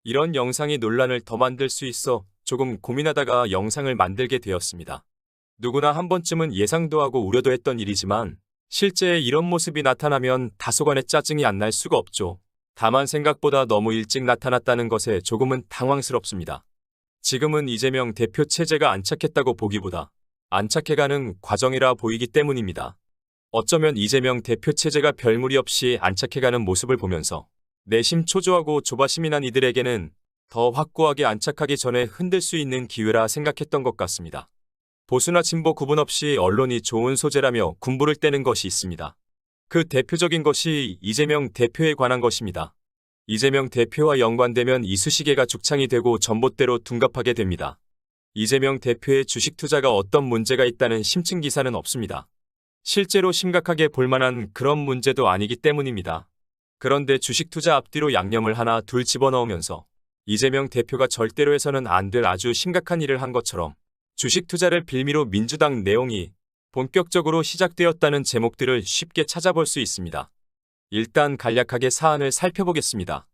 이런 영상이 논란을 더 만들 수 있어 조금 고민하다가 영상을 만들게 되었습니다. 누구나 한 번쯤은 예상도 하고 우려도 했던 일이지만 실제 이런 모습이 나타나면 다소간의 짜증이 안 날 수가 없죠. 다만 생각보다 너무 일찍 나타났다는 것에 조금은 당황스럽습니다. 지금은 이재명 대표 체제가 안착했다고 보기보다 안착해가는 과정이라 보이기 때문입니다. 어쩌면 이재명 대표 체제가 별무리 없이 안착해가는 모습을 보면서 내심 초조하고 조바심이 난 이들에게는 더 확고하게 안착하기 전에 흔들 수 있는 기회라 생각했던 것 같습니다. 보수나 진보 구분 없이 언론이 좋은 소재라며 군부를 떼는 것이 있습니다. 그 대표적인 것이 이재명 대표에 관한 것입니다. 이재명 대표와 연관되면 이쑤시개가 죽창이 되고 전봇대로 둔갑하게 됩니다. 이재명 대표의 주식 투자가 어떤 문제가 있다는 심층 기사는 없습니다. 실제로 심각하게 볼만한 그런 문제도 아니기 때문입니다. 그런데 주식 투자 앞뒤로 양념을 하나 둘 집어넣으면서 이재명 대표가 절대로 해서는 안 될 아주 심각한 일을 한 것처럼 주식 투자를 빌미로 민주당 내용이 본격적으로 시작되었다는 제목들을 쉽게 찾아볼 수 있습니다. 일단 간략하게 사안을 살펴보겠습니다.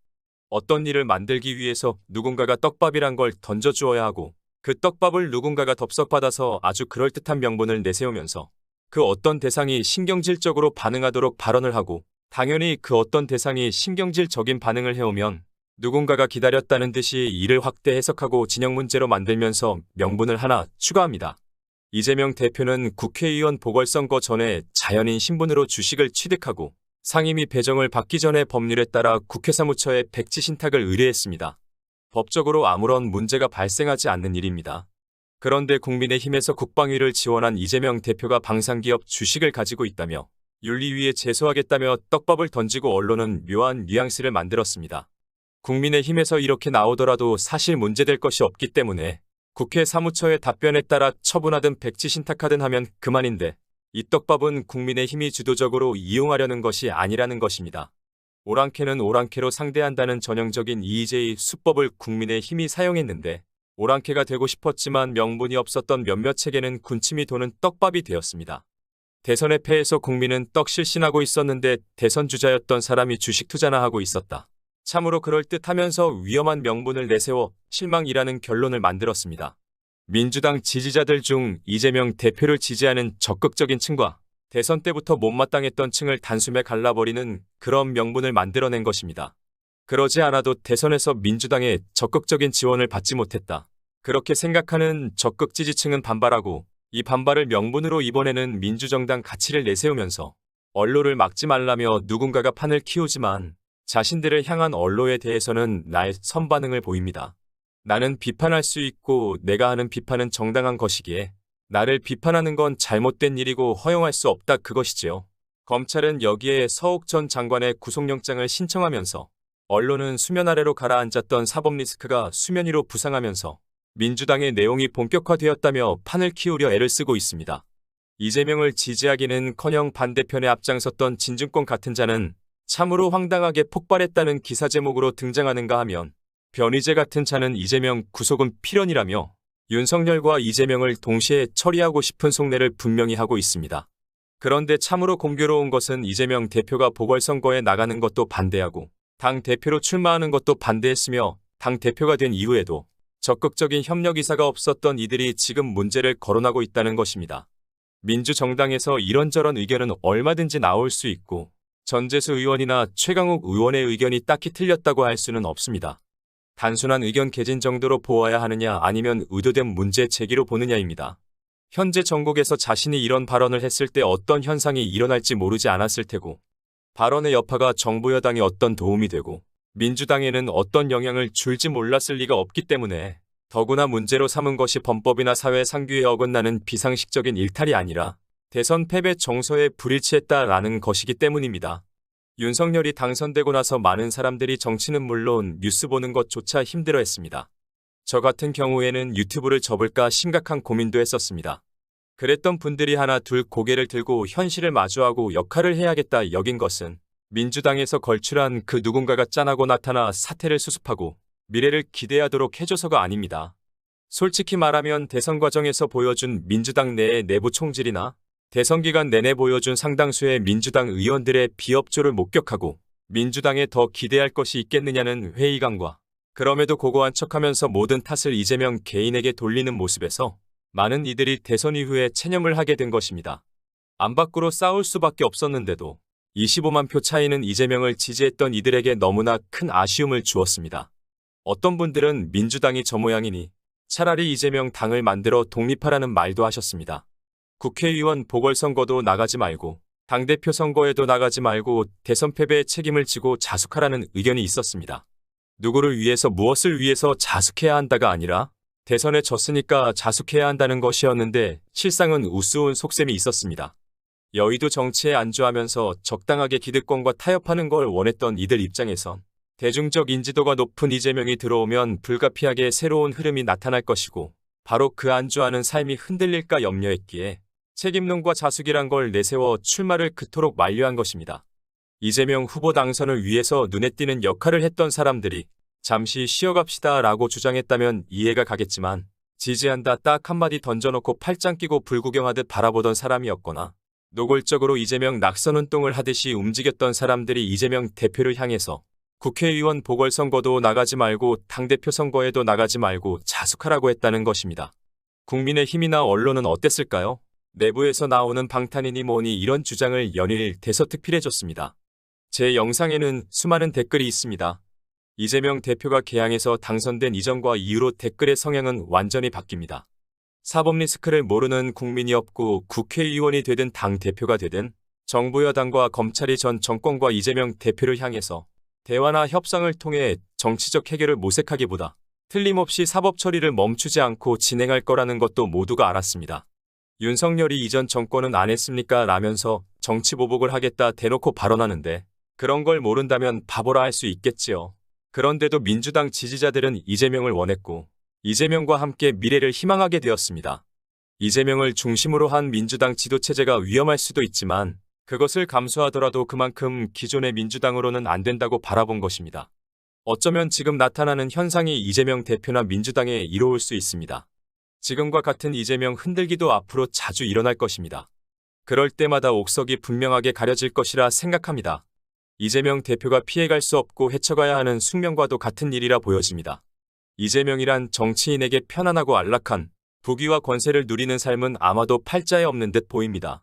어떤 일을 만들기 위해서 누군가가 떡밥이란 걸 던져주어야 하고 그 떡밥을 누군가가 덥석받아서 아주 그럴듯한 명분을 내세우면서 그 어떤 대상이 신경질적으로 반응하도록 발언을 하고 당연히 그 어떤 대상이 신경질적인 반응을 해오면 누군가가 기다렸다는 듯이 이를 확대 해석하고 진영 문제로 만들면서 명분을 하나 추가합니다. 이재명 대표는 국회의원 보궐선거 전에 자연인 신분으로 주식을 취득하고 상임위 배정을 받기 전에 법률에 따라 국회 사무처에 백지 신탁을 의뢰했습니다. 법적으로 아무런 문제가 발생하지 않는 일입니다. 그런데 국민의힘에서 국방위를 지원한 이재명 대표가 방산기업 주식을 가지고 있다며 윤리위에 제소하겠다며 떡밥을 던지고 언론은 묘한 뉘앙스를 만들었습니다. 국민의힘에서 이렇게 나오더라도 사실 문제될 것이 없기 때문에 국회 사무처의 답변에 따라 처분하든 백지 신탁하든 하면 그만인데 이 떡밥은 국민의힘이 주도적으로 이용하려는 것이 아니라는 것입니다. 오랑캐는 오랑캐로 상대한다는 전형적인 이의제의 수법을 국민의힘이 사용했는데 오랑캐가 되고 싶었지만 명분이 없었던 몇몇에게는 군침이 도는 떡밥이 되었습니다. 대선에 패해서 국민은 떡 실신하고 있었는데 대선 주자였던 사람이 주식 투자나 하고 있었다. 참으로 그럴듯하면서 위험한 명분을 내세워 실망이라는 결론을 만들었습니다. 민주당 지지자들 중 이재명 대표를 지지하는 적극적인 층과 대선 때부터 못마땅했던 층을 단숨에 갈라버리는 그런 명분을 만들어낸 것입니다. 그러지 않아도 대선에서 민주당의 적극적인 지원을 받지 못했다. 그렇게 생각하는 적극 지지층은 반발하고 이 반발을 명분으로 이번에는 민주정당 가치를 내세우면서 언론을 막지 말라며 누군가가 판을 키우지만 자신들을 향한 언론에 대해서는 나의 선반응을 보입니다. 나는 비판할 수 있고 내가 하는 비판은 정당한 것이기에 나를 비판하는 건 잘못된 일이고 허용할 수 없다 그것이지요. 검찰은 여기에 서욱 전 장관의 구속영장을 신청하면서 언론은 수면 아래로 가라앉았던 사법 리스크가 수면 위로 부상하면서 민주당의 내용이 본격화되었다며 판을 키우려 애를 쓰고 있습니다. 이재명을 지지하기는커녕 반대편에 앞장섰던 진중권 같은 자는 참으로 황당하게 폭발했다는 기사 제목으로 등장하는가 하면 변희재 같은 자는 이재명 구속은 필연이라며 윤석열과 이재명을 동시에 처리하고 싶은 속내를 분명히 하고 있습니다. 그런데 참으로 공교로운 것은 이재명 대표가 보궐선거에 나가는 것도 반대하고 당 대표로 출마하는 것도 반대했으며 당 대표가 된 이후에도 적극적인 협력 의사가 없었던 이들이 지금 문제를 거론하고 있다는 것입니다. 민주정당에서 이런저런 의견은 얼마든지 나올 수 있고 전재수 의원이나 최강욱 의원의 의견이 딱히 틀렸다고 할 수는 없습니다. 단순한 의견 개진 정도로 보아야 하느냐 아니면 의도된 문제 제기로 보느냐입니다. 현재 전국에서 자신이 이런 발언을 했을 때 어떤 현상이 일어날지 모르지 않았을 테고 발언의 여파가 정부 여당에 어떤 도움이 되고 민주당에는 어떤 영향을 줄지 몰랐을 리가 없기 때문에 더구나 문제로 삼은 것이 범법이나 사회 상규에 어긋나는 비상식적인 일탈이 아니라 대선 패배 정서에 불일치했다라는 것이기 때문입니다. 윤석열이 당선되고 나서 많은 사람들이 정치는 물론 뉴스 보는 것조차 힘들어했습니다. 저 같은 경우에는 유튜브를 접을까 심각한 고민도 했었습니다. 그랬던 분들이 하나 둘 고개를 들고 현실을 마주하고 역할을 해야겠다 여긴 것은 민주당에서 걸출한 그 누군가가 짠하고 나타나 사태를 수습하고 미래를 기대하도록 해줘서가 아닙니다. 솔직히 말하면 대선 과정에서 보여준 민주당 내의 내부 총질이나 대선 기간 내내 보여준 상당수의 민주당 의원들의 비협조를 목격하고 민주당에 더 기대할 것이 있겠느냐는 회의감과 그럼에도 고고한 척하면서 모든 탓을 이재명 개인에게 돌리는 모습에서 많은 이들이 대선 이후에 체념을 하게 된 것입니다. 안팎으로 싸울 수밖에 없었는데도 25만 표 차이는 이재명을 지지했던 이들에게 너무나 큰 아쉬움을 주었습니다. 어떤 분들은 민주당이 저 모양이니 차라리 이재명 당을 만들어 독립하라는 말도 하셨습니다. 국회의원 보궐선거도 나가지 말고 당대표 선거에도 나가지 말고 대선 패배의 책임을 지고 자숙하라는 의견이 있었습니다. 누구를 위해서 무엇을 위해서 자숙해야 한다가 아니라 대선에 졌으니까 자숙해야 한다는 것이었는데 실상은 우스운 속셈이 있었습니다. 여의도 정치에 안주하면서 적당하게 기득권과 타협하는 걸 원했던 이들 입장에선 대중적 인지도가 높은 이재명이 들어오면 불가피하게 새로운 흐름이 나타날 것이고 바로 그 안주하는 삶이 흔들릴까 염려했기에 책임론과 자숙이란 걸 내세워 출마를 그토록 만류한 것입니다. 이재명 후보 당선을 위해서 눈에 띄는 역할을 했던 사람들이 잠시 쉬어갑시다 라고 주장했다면 이해가 가겠지만 지지한다 딱 한마디 던져놓고 팔짱 끼고 불구경하듯 바라보던 사람이었거나 노골적으로 이재명 낙선운동을 하듯이 움직였던 사람들이 이재명 대표를 향해서 국회의원 보궐선거도 나가지 말고 당대표 선거에도 나가지 말고 자숙하라고 했다는 것입니다. 국민의힘이나 언론은 어땠을까요? 내부에서 나오는 방탄이니 뭐니 이런 주장을 연일 대서특필해줬습니다. 제 영상에는 수많은 댓글이 있습니다. 이재명 대표가 개항에서 당선된 이전과 이후로 댓글의 성향은 완전히 바뀝니다. 사법 리스크를 모르는 국민이 없고 국회의원이 되든 당대표가 되든 정부 여당과 검찰이 전 정권과 이재명 대표를 향해서 대화나 협상을 통해 정치적 해결을 모색하기보다 틀림없이 사법 처리를 멈추지 않고 진행할 거라는 것도 모두가 알았습니다. 윤석열이 이전 정권은 안 했습니까? 라면서 정치 보복을 하겠다 대놓고 발언하는데 그런 걸 모른다면 바보라 할 수 있겠지요. 그런데도 민주당 지지자들은 이재명을 원했고 이재명과 함께 미래를 희망하게 되었습니다. 이재명을 중심으로 한 민주당 지도체제가 위험할 수도 있지만 그것을 감수하더라도 그만큼 기존의 민주당으로는 안 된다고 바라본 것입니다. 어쩌면 지금 나타나는 현상이 이재명 대표나 민주당에 이로울 수 있습니다. 지금과 같은 이재명 흔들기도 앞으로 자주 일어날 것입니다. 그럴 때마다 옥석이 분명하게 가려질 것이라 생각합니다. 이재명 대표가 피해갈 수 없고 헤쳐가야 하는 숙명과도 같은 일이라 보여집니다. 이재명이란 정치인에게 편안하고 안락한 부귀와 권세를 누리는 삶은 아마도 팔자에 없는 듯 보입니다.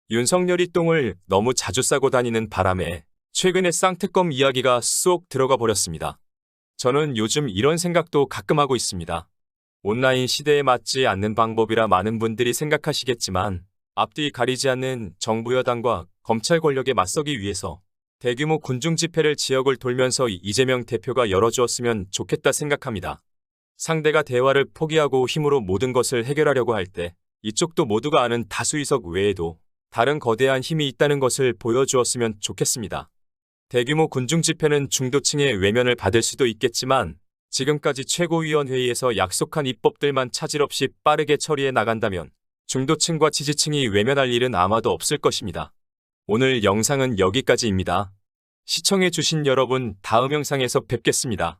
윤석열이 똥을 너무 자주 싸고 다니는 바람에 최근에 쌍특검 이야기가 쏙 들어가 버렸습니다. 저는 요즘 이런 생각도 가끔 하고 있습니다. 온라인 시대에 맞지 않는 방법이라 많은 분들이 생각하시겠지만 앞뒤 가리지 않는 정부 여당과 검찰 권력에 맞서기 위해서 대규모 군중 집회를 지역을 돌면서 이재명 대표가 열어주었으면 좋겠다 생각합니다. 상대가 대화를 포기하고 힘으로 모든 것을 해결하려고 할 때 이쪽도 모두가 아는 다수의석 외에도 다른 거대한 힘이 있다는 것을 보여주었으면 좋겠습니다. 대규모 군중 집회는 중도층의 외면을 받을 수도 있겠지만 지금까지 최고위원회의에서 약속한 입법들만 차질 없이 빠르게 처리해 나간다면 중도층과 지지층이 외면할 일은 아마도 없을 것입니다. 오늘 영상은 여기까지입니다. 시청해주신 여러분, 다음 영상에서 뵙겠습니다.